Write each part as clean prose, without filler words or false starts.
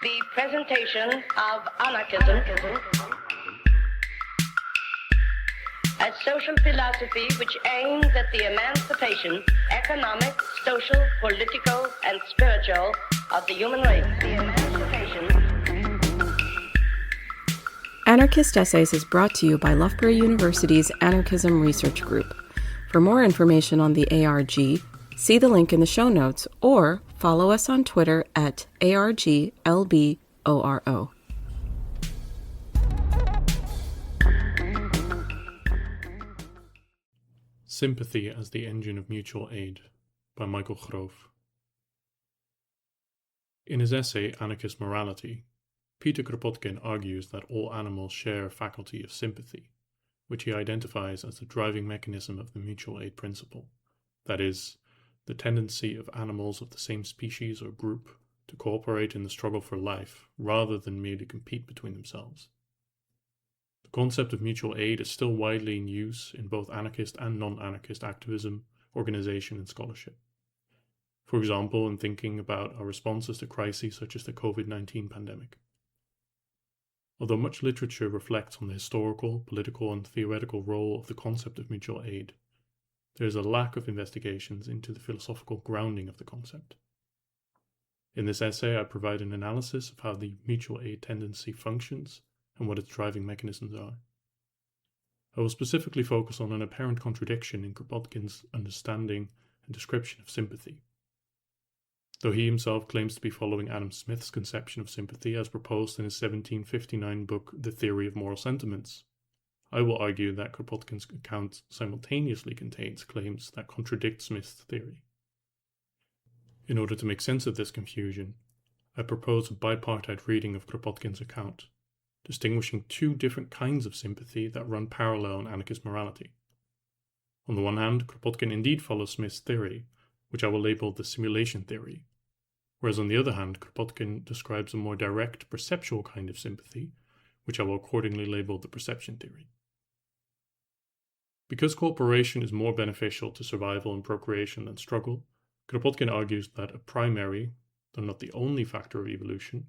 The presentation of anarchism as social philosophy which aims at the emancipation, economic, social, political, and spiritual of the human race. The emancipation. Anarchist Essays is brought to you by Loughborough University's Anarchism Research Group. For more information on the ARG, see the link in the show notes or follow us on Twitter at ARGLBORO. Sympathy as the Engine of Mutual Aid by Michael Grooff. In his essay Anarchist Morality, Peter Kropotkin argues that all animals share a faculty of sympathy, which he identifies as the driving mechanism of the mutual aid principle, that is, the tendency of animals of the same species or group to cooperate in the struggle for life rather than merely compete between themselves. The concept of mutual aid is still widely in use in both anarchist and non-anarchist activism, organization, and scholarship. For example, in thinking about our responses to crises such as the COVID-19 pandemic. Although much literature reflects on the historical, political, and theoretical role of the concept of mutual aid, there is a lack of investigations into the philosophical grounding of the concept. In this essay, I provide an analysis of how the mutual aid tendency functions and what its driving mechanisms are. I will specifically focus on an apparent contradiction in Kropotkin's understanding and description of sympathy. Though he himself claims to be following Adam Smith's conception of sympathy as proposed in his 1759 book The Theory of Moral Sentiments, I will argue that Kropotkin's account simultaneously contains claims that contradict Smith's theory. In order to make sense of this confusion, I propose a bipartite reading of Kropotkin's account, distinguishing two different kinds of sympathy that run parallel in anarchist morality. On the one hand, Kropotkin indeed follows Smith's theory, which I will label the simulation theory, whereas on the other hand, Kropotkin describes a more direct, perceptual kind of sympathy, which I will accordingly label the perception theory. Because cooperation is more beneficial to survival and procreation than struggle, Kropotkin argues that a primary, though not the only factor of evolution,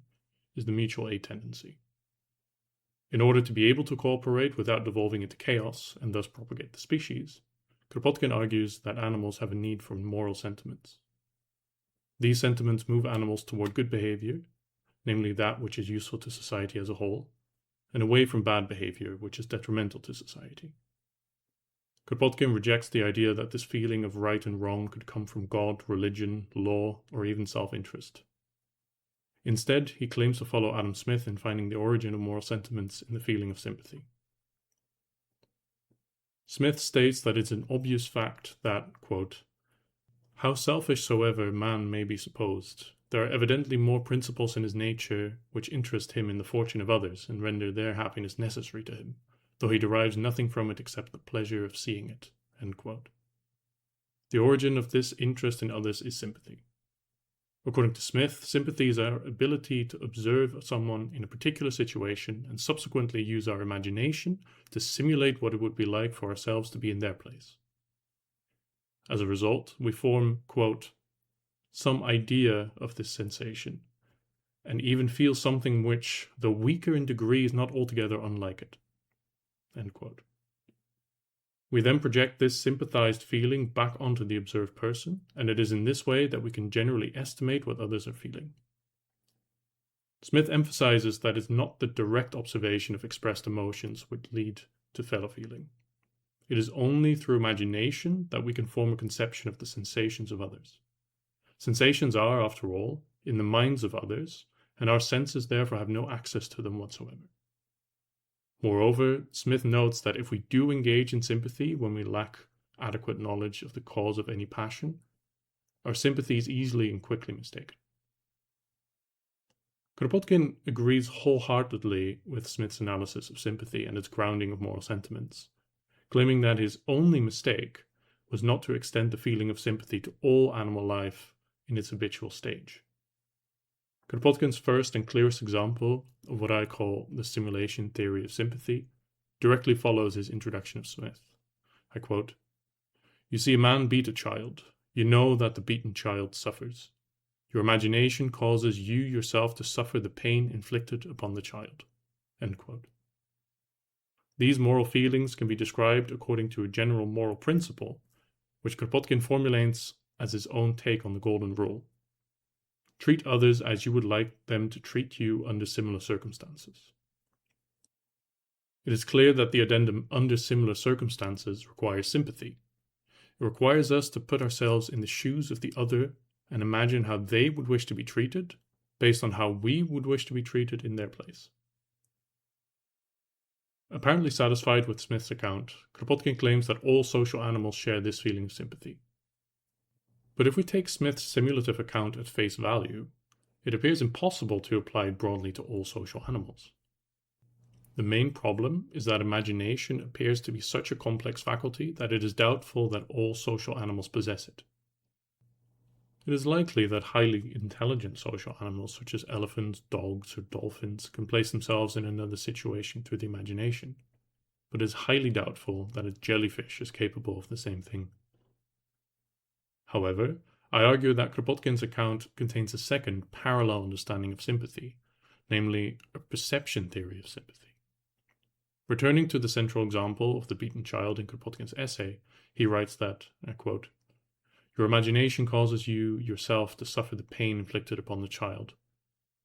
is the mutual aid tendency. In order to be able to cooperate without devolving into chaos and thus propagate the species, Kropotkin argues that animals have a need for moral sentiments. These sentiments move animals toward good behavior, namely that which is useful to society as a whole, and away from bad behavior which is detrimental to society. Kropotkin rejects the idea that this feeling of right and wrong could come from God, religion, law, or even self-interest. Instead, he claims to follow Adam Smith in finding the origin of moral sentiments in the feeling of sympathy. Smith states that it's an obvious fact that, quote, "How selfish soever man may be supposed, there are evidently more principles in his nature which interest him in the fortune of others and render their happiness necessary to him, though he derives nothing from it except the pleasure of seeing it." End quote. The origin of this interest in others is sympathy. According to Smith, sympathy is our ability to observe someone in a particular situation and subsequently use our imagination to simulate what it would be like for ourselves to be in their place. As a result, we form, quote, "some idea of this sensation, and even feel something which, though weaker in degree, is not altogether unlike it." End quote. We then project this sympathized feeling back onto the observed person, and it is in this way that we can generally estimate what others are feeling. Smith emphasizes that it's not the direct observation of expressed emotions which lead to fellow feeling. It is only through imagination that we can form a conception of the sensations of others. Sensations are, after all, in the minds of others, and our senses therefore have no access to them whatsoever. Moreover, Smith notes that if we do engage in sympathy when we lack adequate knowledge of the cause of any passion, our sympathy is easily and quickly mistaken. Kropotkin agrees wholeheartedly with Smith's analysis of sympathy and its grounding of moral sentiments, claiming that his only mistake was not to extend the feeling of sympathy to all animal life in its habitual stage. Kropotkin's first and clearest example of what I call the simulation theory of sympathy directly follows his introduction of Smith. I quote, "You see a man beat a child. You know that the beaten child suffers. Your imagination causes you yourself to suffer the pain inflicted upon the child. End quote. These moral feelings can be described according to a general moral principle, which Kropotkin formulates as his own take on the Golden Rule. Treat others as you would like them to treat you under similar circumstances. It is clear that the addendum "under similar circumstances" requires sympathy. It requires us to put ourselves in the shoes of the other and imagine how they would wish to be treated based on how we would wish to be treated in their place. Apparently satisfied with Smith's account, Kropotkin claims that all social animals share this feeling of sympathy. But if we take Smith's simulative account at face value, it appears impossible to apply it broadly to all social animals. The main problem is that imagination appears to be such a complex faculty that it is doubtful that all social animals possess it. It is likely that highly intelligent social animals such as elephants, dogs, or dolphins can place themselves in another situation through the imagination, but it is highly doubtful that a jellyfish is capable of the same thing. However, I argue that Kropotkin's account contains a second parallel understanding of sympathy, namely a perception theory of sympathy. Returning to the central example of the beaten child in Kropotkin's essay, he writes that, I quote, "Your imagination causes you yourself to suffer the pain inflicted upon the child.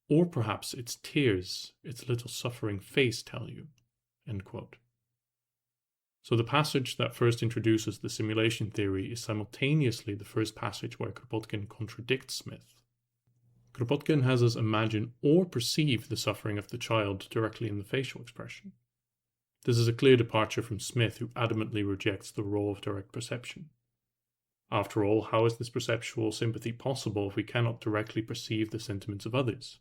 Or perhaps its tears, its little suffering face tell you." End quote. So the passage that first introduces the simulation theory is simultaneously the first passage where Kropotkin contradicts Smith. Kropotkin has us imagine or perceive the suffering of the child directly in the facial expression. This is a clear departure from Smith, who adamantly rejects the role of direct perception. After all, how is this perceptual sympathy possible if we cannot directly perceive the sentiments of others?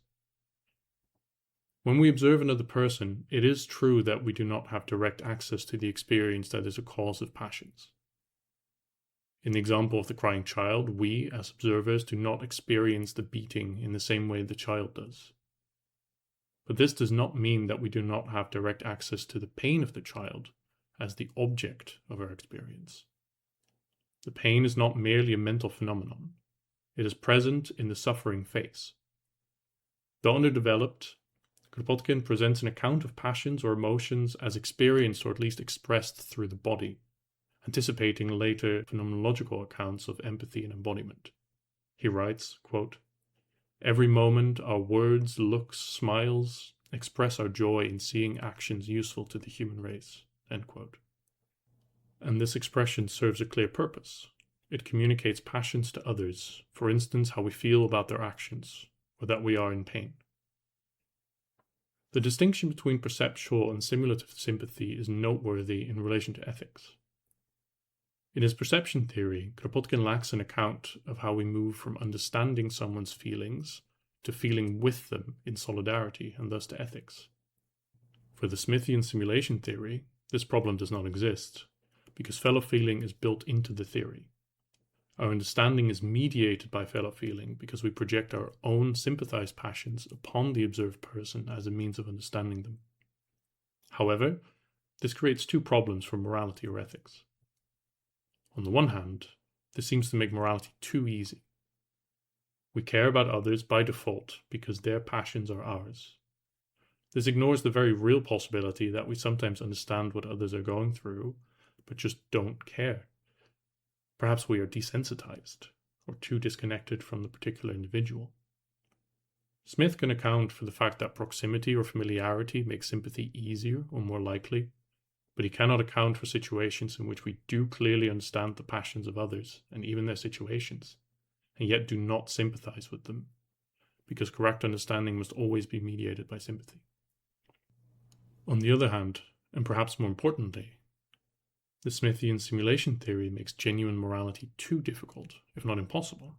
When we observe another person, it is true that we do not have direct access to the experience that is a cause of passions. In the example of the crying child, we, as observers, do not experience the beating in the same way the child does. But this does not mean that we do not have direct access to the pain of the child as the object of our experience. The pain is not merely a mental phenomenon. It is present in the suffering face. Though underdeveloped, Kropotkin presents an account of passions or emotions as experienced or at least expressed through the body, anticipating later phenomenological accounts of empathy and embodiment. He writes, quote, "Every moment our words, looks, smiles express our joy in seeing actions useful to the human race." End quote. And this expression serves a clear purpose. It communicates passions to others, for instance, how we feel about their actions, or that we are in pain. The distinction between perceptual and simulative sympathy is noteworthy in relation to ethics. In his perception theory, Kropotkin lacks an account of how we move from understanding someone's feelings to feeling with them in solidarity, and thus to ethics. For the Smithian simulation theory, this problem does not exist, because fellow feeling is built into the theory. Our understanding is mediated by fellow feeling because we project our own sympathized passions upon the observed person as a means of understanding them. However, this creates two problems for morality or ethics. On the one hand, this seems to make morality too easy. We care about others by default because their passions are ours. This ignores the very real possibility that we sometimes understand what others are going through, but just don't care. Perhaps we are desensitized, or too disconnected from the particular individual. Smith can account for the fact that proximity or familiarity makes sympathy easier or more likely, but he cannot account for situations in which we do clearly understand the passions of others and even their situations, and yet do not sympathize with them, because correct understanding must always be mediated by sympathy. On the other hand, and perhaps more importantly, the Smithian simulation theory makes genuine morality too difficult, if not impossible.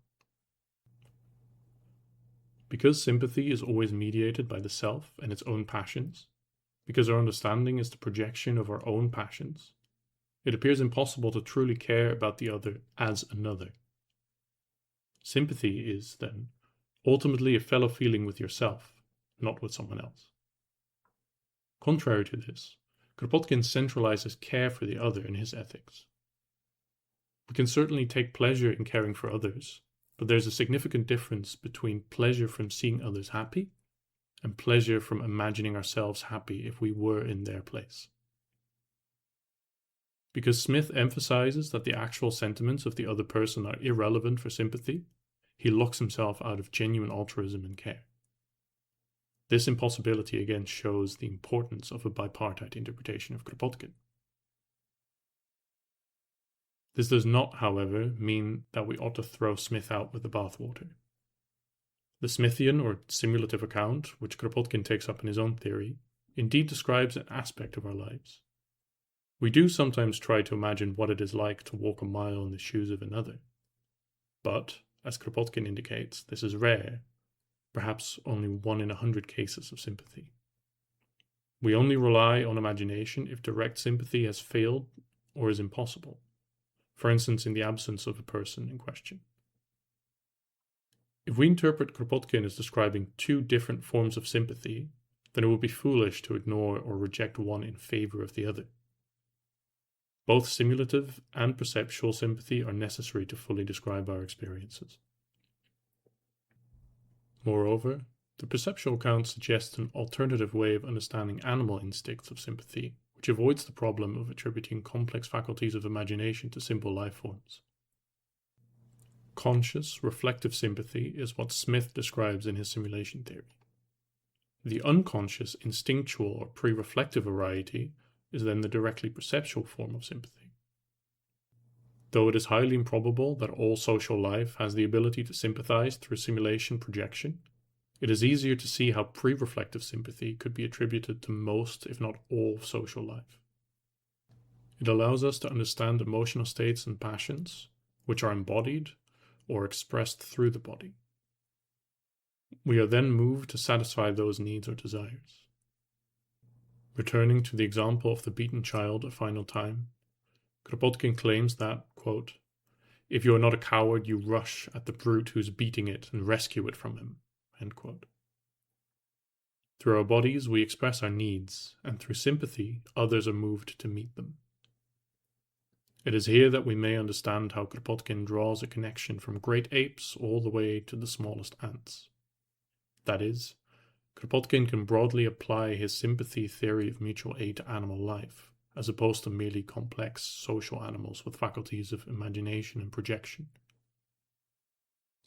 Because sympathy is always mediated by the self and its own passions, because our understanding is the projection of our own passions, it appears impossible to truly care about the other as another. Sympathy is, then, ultimately a fellow feeling with yourself, not with someone else. Contrary to this, Kropotkin centralizes care for the other in his ethics. We can certainly take pleasure in caring for others, but there's a significant difference between pleasure from seeing others happy and pleasure from imagining ourselves happy if we were in their place. Because Smith emphasizes that the actual sentiments of the other person are irrelevant for sympathy, he locks himself out of genuine altruism and care. This impossibility again shows the importance of a bipartite interpretation of Kropotkin. This does not, however, mean that we ought to throw Smith out with the bathwater. The Smithian or simulative account, which Kropotkin takes up in his own theory, indeed describes an aspect of our lives. We do sometimes try to imagine what it is like to walk a mile in the shoes of another. But, as Kropotkin indicates, this is rare, perhaps only 1 in 100 cases of sympathy. We only rely on imagination if direct sympathy has failed or is impossible, for instance in the absence of a person in question. If we interpret Kropotkin as describing 2 different forms of sympathy, then it would be foolish to ignore or reject one in favor of the other. Both simulative and perceptual sympathy are necessary to fully describe our experiences. Moreover, the perceptual account suggests an alternative way of understanding animal instincts of sympathy, which avoids the problem of attributing complex faculties of imagination to simple life forms. Conscious, reflective sympathy is what Smith describes in his simulation theory. The unconscious, instinctual, or pre-reflective variety is then the directly perceptual form of sympathy. Though it is highly improbable that all social life has the ability to sympathize through simulation projection, it is easier to see how pre-reflective sympathy could be attributed to most, if not all, social life. It allows us to understand emotional states and passions, which are embodied or expressed through the body. We are then moved to satisfy those needs or desires. Returning to the example of the beaten child a final time, Kropotkin claims that, quote, "If you are not a coward, you rush at the brute who's beating it and rescue it from him." End quote. Through our bodies, we express our needs, and through sympathy, others are moved to meet them. It is here that we may understand how Kropotkin draws a connection from great apes all the way to the smallest ants. That is, Kropotkin can broadly apply his sympathy theory of mutual aid to animal life, as opposed to merely complex social animals with faculties of imagination and projection.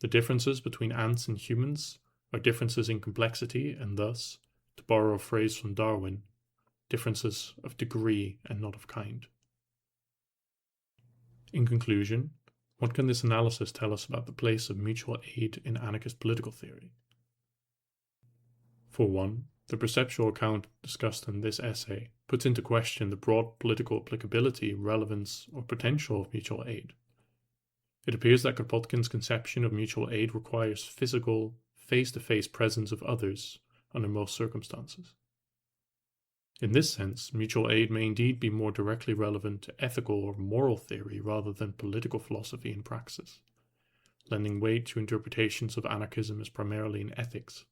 The differences between ants and humans are differences in complexity and thus, to borrow a phrase from Darwin, differences of degree and not of kind. In conclusion, what can this analysis tell us about the place of mutual aid in anarchist political theory? For one, the perceptual account discussed in this essay puts into question the broad political applicability, relevance, or potential of mutual aid. It appears that Kropotkin's conception of mutual aid requires physical, face-to-face presence of others under most circumstances. In this sense, mutual aid may indeed be more directly relevant to ethical or moral theory rather than political philosophy and praxis, lending weight to interpretations of anarchism as primarily in ethics.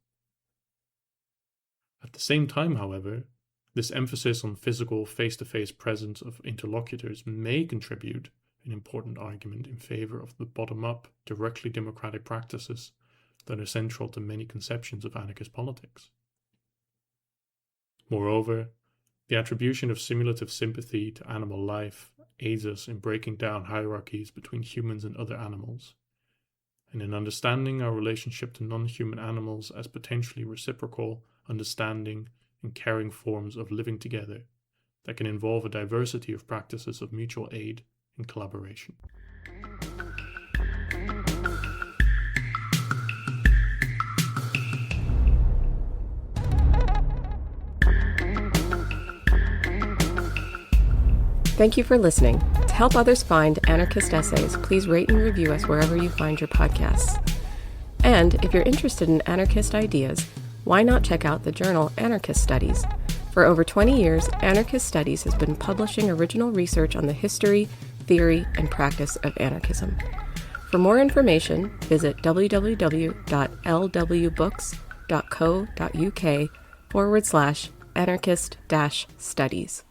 At the same time, however, this emphasis on physical, face-to-face presence of interlocutors may contribute an important argument in favor of the bottom-up, directly democratic practices that are central to many conceptions of anarchist politics. Moreover, the attribution of simulative sympathy to animal life aids us in breaking down hierarchies between humans and other animals, and in understanding our relationship to non-human animals as potentially reciprocal, understanding, and caring forms of living together that can involve a diversity of practices of mutual aid and collaboration. Thank you for listening. To help others find anarchist essays, please rate and review us wherever you find your podcasts. And if you're interested in anarchist ideas, why not check out the journal Anarchist Studies? For over 20 years, Anarchist Studies has been publishing original research on the history, theory, and practice of anarchism. For more information, visit www.lwbooks.co.uk/anarchist-studies.